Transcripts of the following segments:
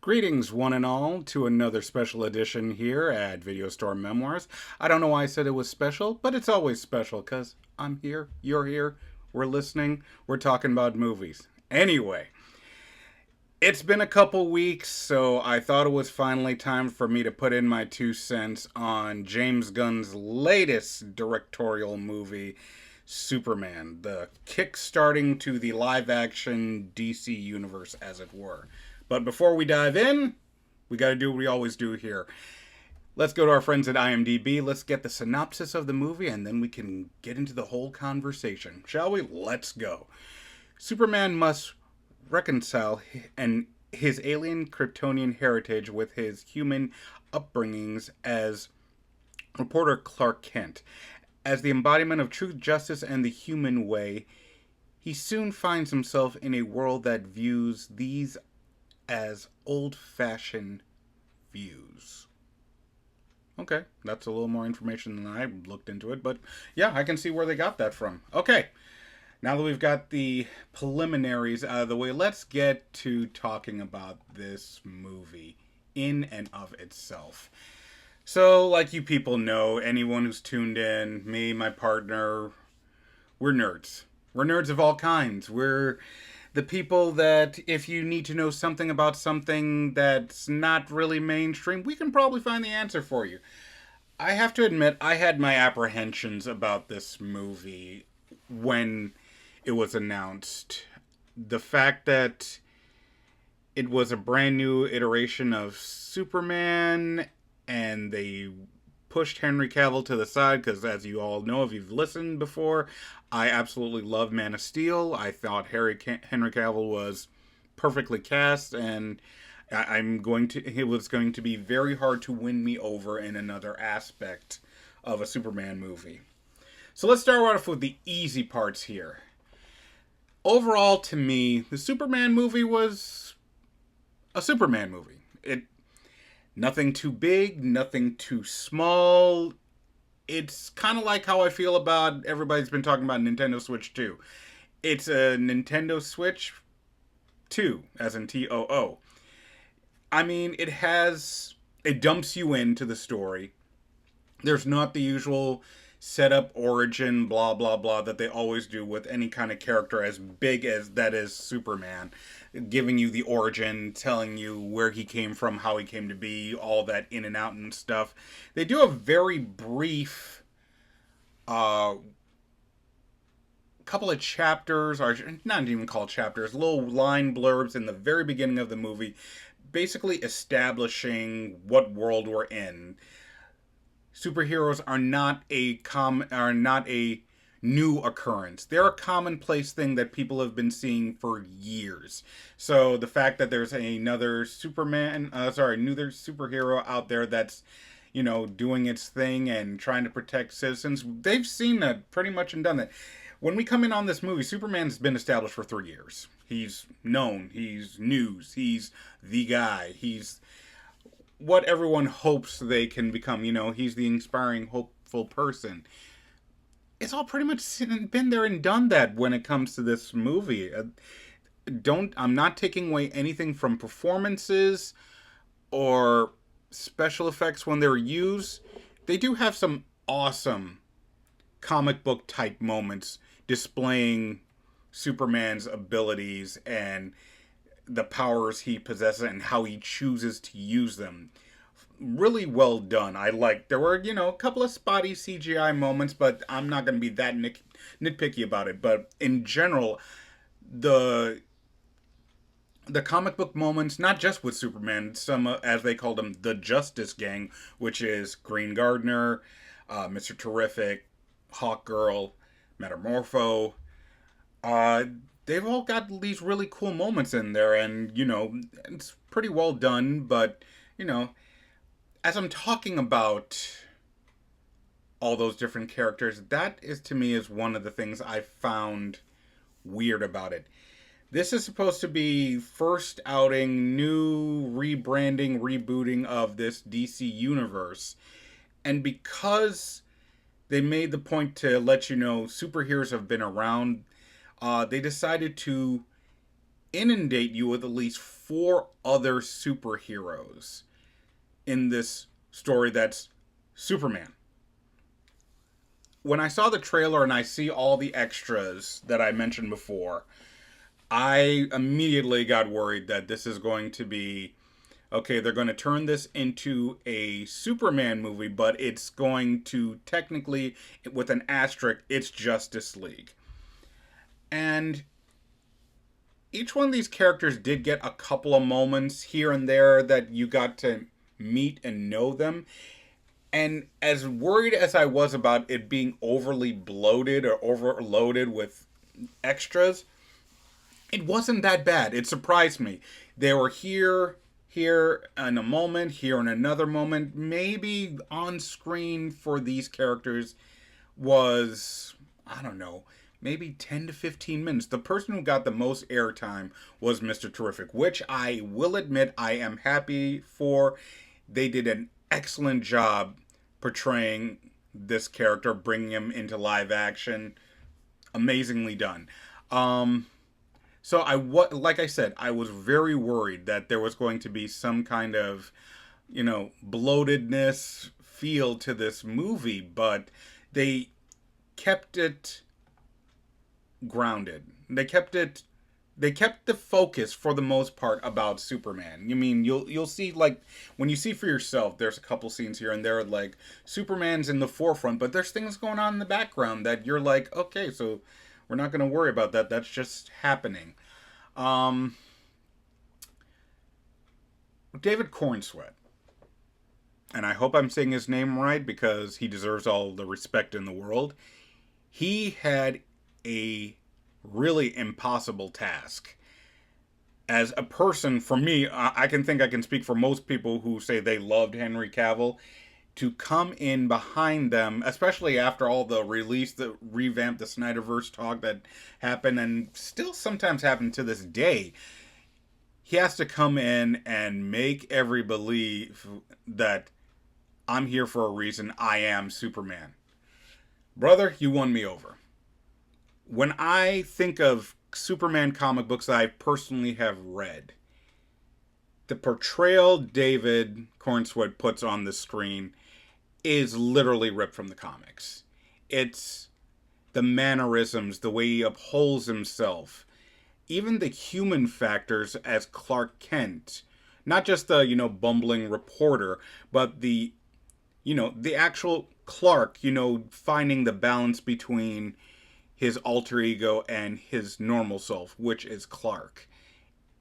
Greetings, one and all, to another special edition here at Video Store Memoirs. I don't know why I said it was special, but it's always special because I'm here, you're here, we're listening, we're talking about movies. Anyway, it's been a couple weeks, so I thought it was finally time for me to put in my 2 cents on James Gunn's latest directorial movie, Superman, the kick-starting to the live-action DC universe, as it were. But before we dive in, we got to do what we always do here. Let's go to our friends at IMDb. Let's get the synopsis of the movie, and then we can get into the whole conversation. Shall we? Let's go. Superman must reconcile his alien Kryptonian heritage with his human upbringings as reporter Clark Kent. As the embodiment of truth, justice, and the human way, he soon finds himself in a world that views these as old-fashioned views. Okay, that's a little more information than I looked into it, but yeah, I can see where they got that from. Okay, now that we've got the preliminaries out of the way, let's get to talking about this movie in and of itself. So, like you people know, anyone who's tuned in, me, my partner, we're nerds. We're nerds of all kinds. We're the people that if you need to know something about something that's not really mainstream, we can probably find the answer for you. I have to admit, I had my apprehensions about this movie when it was announced. The fact that it was a brand new iteration of Superman and they pushed Henry Cavill to the side because, as you all know, if you've listened before, I absolutely love Man of Steel. I thought Henry Cavill was perfectly cast, and it was going to be very hard to win me over in another aspect of a Superman movie. So let's start off with the easy parts here. Overall, to me, the Superman movie was a Superman movie. Nothing too big, nothing too small. It's kind of like how I feel about everybody's been talking about Nintendo Switch 2. It's a Nintendo Switch 2, as in T-O-O. I mean, it dumps you into the story. There's not the usual setup, origin, blah, blah, blah, that they always do with any kind of character as big as that is Superman. Giving you the origin, telling you where he came from, how he came to be, all that in and out and stuff. They do a very brief couple of chapters, or not even called chapters, little line blurbs in the very beginning of the movie, basically establishing what world we're in. Superheroes are not a new occurrence. They're a commonplace thing that people have been seeing for years. So the fact that there's another superhero out there that's, doing its thing and trying to protect citizens, they've seen that pretty much and done that. When we come in on this movie, Superman's been established for 3 years. He's known. He's news. He's the guy. He's what everyone hopes they can become. He's the inspiring, hopeful person. It's all pretty much been there and done that when it comes to this movie. I'm not taking away anything from performances or special effects when they're used. They do have some awesome comic book type moments displaying Superman's abilities and the powers he possesses and how he chooses to use them. Really well done. There were, a couple of spotty CGI moments, but I'm not going to be that nitpicky about it. But in general, the comic book moments, not just with Superman, some, as they called them, the Justice Gang, which is Green Gardner, Mr. Terrific, Hawkgirl, Metamorpho, they've all got these really cool moments in there, and, it's pretty well done, but, as I'm talking about all those different characters, that is, to me, is one of the things I found weird about it. This is supposed to be first outing, new rebranding, rebooting of this DC universe. And because they made the point to let you know superheroes have been around, they decided to inundate you with at least 4 other superheroes in this story that's Superman. When I saw the trailer and I see all the extras that I mentioned before, I immediately got worried that this is going to be okay, they're going to turn this into a Superman movie, but it's going to technically, with an asterisk, it's Justice League. And each one of these characters did get a couple of moments here and there that you got to meet and know them. And as worried as I was about it being overly bloated or overloaded with extras, it wasn't that bad. It surprised me. They were here in a moment, here in another moment. Maybe on screen for these characters was, I don't know, maybe 10 to 15 minutes. The person who got the most airtime was Mr. Terrific, which I will admit I am happy for. They did an excellent job portraying this character, bringing him into live action. Amazingly done. So like I said, I was very worried that there was going to be some kind of, bloatedness feel to this movie, but they kept it grounded. They kept the focus for the most part about Superman. I mean, you'll see, like, when you see for yourself, there's a couple scenes here and there, like, Superman's in the forefront, but there's things going on in the background that you're like, okay, so we're not going to worry about that. That's just happening. David Corenswet, and I hope I'm saying his name right because he deserves all the respect in the world. He had a really impossible task. As a person, for me, I can speak for most people who say they loved Henry Cavill, to come in behind them, especially after all the revamp, the Snyderverse talk that happened and still sometimes happen to this day. He has to come in and make everybody believe that I'm here for a reason. I am Superman. Brother, you won me over. When I think of Superman comic books that I personally have read, the portrayal David Corenswet puts on the screen is literally ripped from the comics. It's the mannerisms, the way he upholds himself, even the human factors as Clark Kent. Not just the, bumbling reporter, but the actual Clark, finding the balance between his alter ego and his normal self, which is Clark.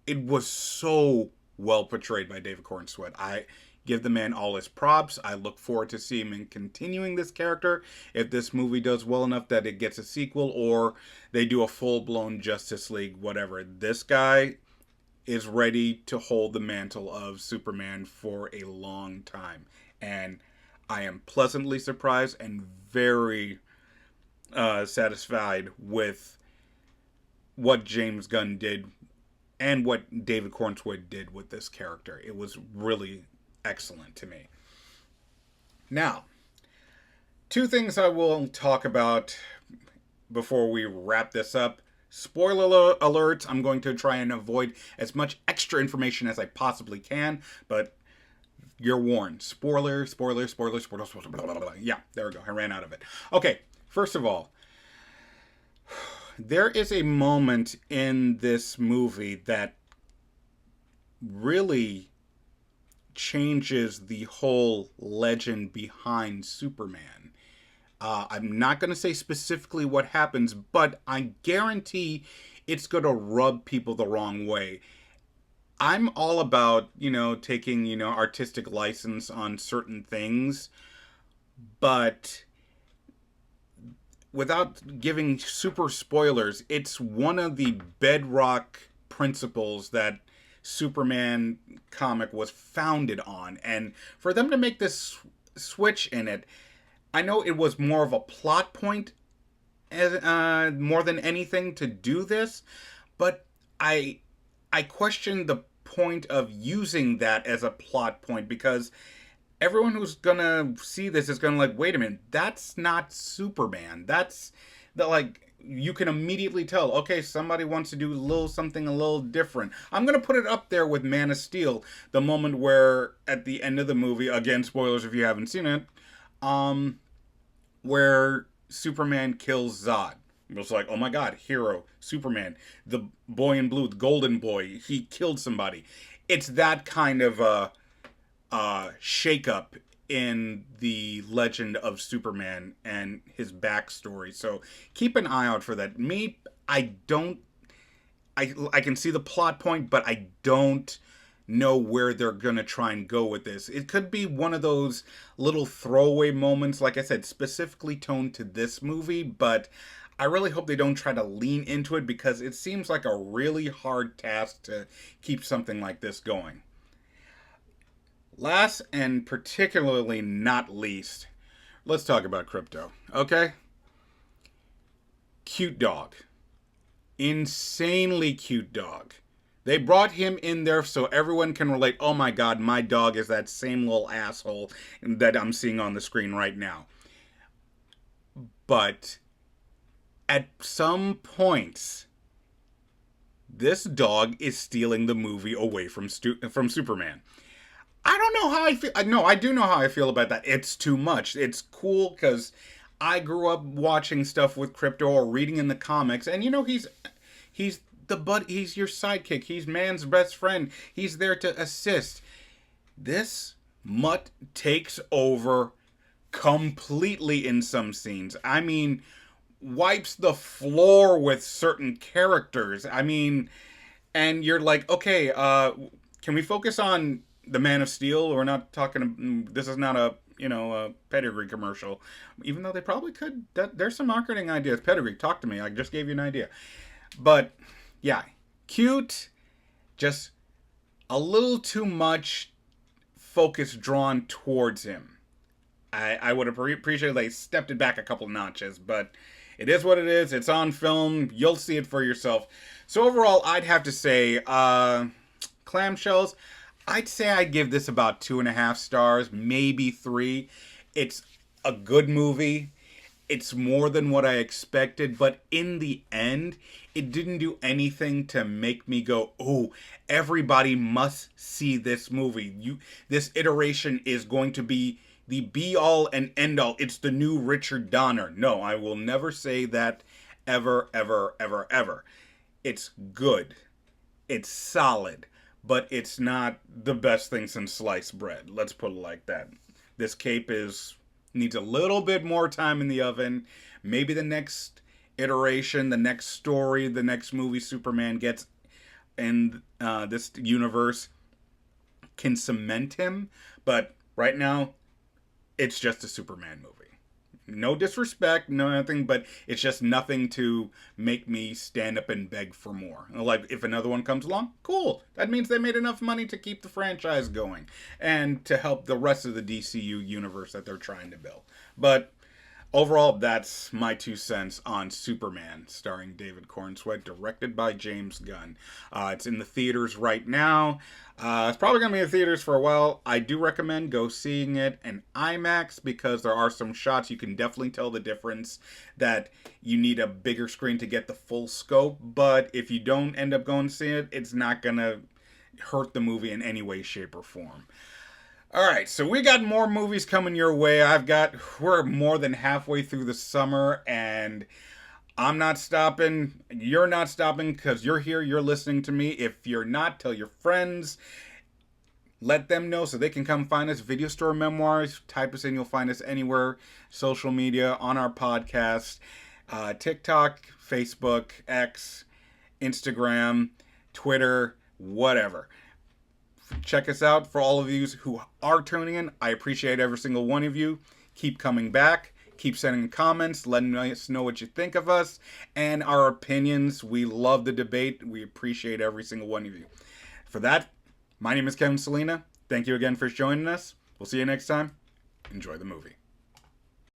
It was so well portrayed by David Corenswet. I give the man all his props. I look forward to seeing him in continuing this character if this movie does well enough that it gets a sequel or they do a full-blown Justice League, whatever. This guy is ready to hold the mantle of Superman for a long time. And I am pleasantly surprised and very satisfied with what James Gunn did and what David Corenswet did with this character. It was really excellent to me. Now, 2 things I will talk about before we wrap this up. Spoiler alerts. I'm going to try and avoid as much extra information as I possibly can, but you're warned. Spoiler. Blah, blah, blah. Yeah, there we go. I ran out of it. Okay, first of all, there is a moment in this movie that really changes the whole legend behind Superman. I'm not going to say specifically what happens, but I guarantee it's going to rub people the wrong way. I'm all about, taking, artistic license on certain things, but without giving super spoilers, it's one of the bedrock principles that Superman comic was founded on. And for them to make this switch in it, I know it was more of a plot point more than anything to do this, but I question the point of using that as a plot point, because everyone who's gonna see this is gonna wait a minute, that's not Superman. That's you can immediately tell, okay, somebody wants to do something a little different. I'm going to put it up there with Man of Steel, the moment where at the end of the movie, again, spoilers if you haven't seen it, where Superman kills Zod. It was like, oh my god, hero, Superman, the boy in blue, the golden boy, he killed somebody. It's that kind of shake-up in the legend of Superman and his backstory. So keep an eye out for that. I can see the plot point, but I don't know where they're gonna try and go with this. It could be one of those little throwaway moments, like I said, specifically toned to this movie, but I really hope they don't try to lean into it, because it seems like a really hard task to keep something like this going. Last and particularly not least, let's talk about Krypto, okay? Cute dog. Insanely cute dog. They brought him in there so everyone can relate. Oh my god, my dog is that same little asshole that I'm seeing on the screen right now. But at some points, this dog is stealing the movie away from Superman. I don't know how I feel. No, I do know how I feel about that. It's too much. It's cool because I grew up watching stuff with Krypto or reading in the comics, and he's he's your sidekick. He's man's best friend. He's there to assist. This mutt takes over completely in some scenes. I mean, wipes the floor with certain characters. I mean, and you're like, okay, can we focus on the Man of Steel? We're not talking. This is not a a Pedigree commercial, even though they probably could. There's some marketing ideas. Pedigree, talk to me. I just gave you an idea. But yeah, cute. Just a little too much focus drawn towards him. I would have appreciated they stepped it back a couple notches, but it is what it is. It's on film. You'll see it for yourself. So overall, I'd have to say, Clamshells, I'd say I'd give this about 2.5 stars, maybe 3. It's a good movie. It's more than what I expected, but in the end, it didn't do anything to make me go, oh, everybody must see this movie. This iteration is going to be the be-all and end-all. It's the new Richard Donner. No, I will never say that ever, ever, ever, ever. It's good. It's solid. But it's not the best thing since sliced bread. Let's put it like that. This cape needs a little bit more time in the oven. Maybe the next iteration, the next story, the next movie Superman gets in this universe can cement him. But right now, it's just a Superman movie. No disrespect, no nothing, but it's just nothing to make me stand up and beg for more. Like, if another one comes along, cool. That means they made enough money to keep the franchise going and to help the rest of the DCU universe that they're trying to build. But overall, that's my 2 cents on Superman, starring David Corenswet, directed by James Gunn. It's in the theaters right now. It's probably going to be in theaters for a while. I do recommend go seeing it in IMAX because there are some shots you can definitely tell the difference, that you need a bigger screen to get the full scope. But if you don't end up going to see it, it's not going to hurt the movie in any way, shape, or form. Alright, so we got more movies coming your way. We're more than halfway through the summer, and I'm not stopping. You're not stopping because you're here, you're listening to me. If you're not, tell your friends. Let them know so they can come find us. Video Store Memoirs. Type us in, you'll find us anywhere. Social media, on our podcast. TikTok, Facebook, X, Instagram, Twitter, whatever. Check us out. For all of you who are tuning in, I appreciate every single one of you. Keep coming back. Keep sending comments, letting us know what you think of us and our opinions. We love the debate. We appreciate every single one of you. For that, my name is Kevin Salina. Thank you again for joining us. We'll see you next time. Enjoy the movie.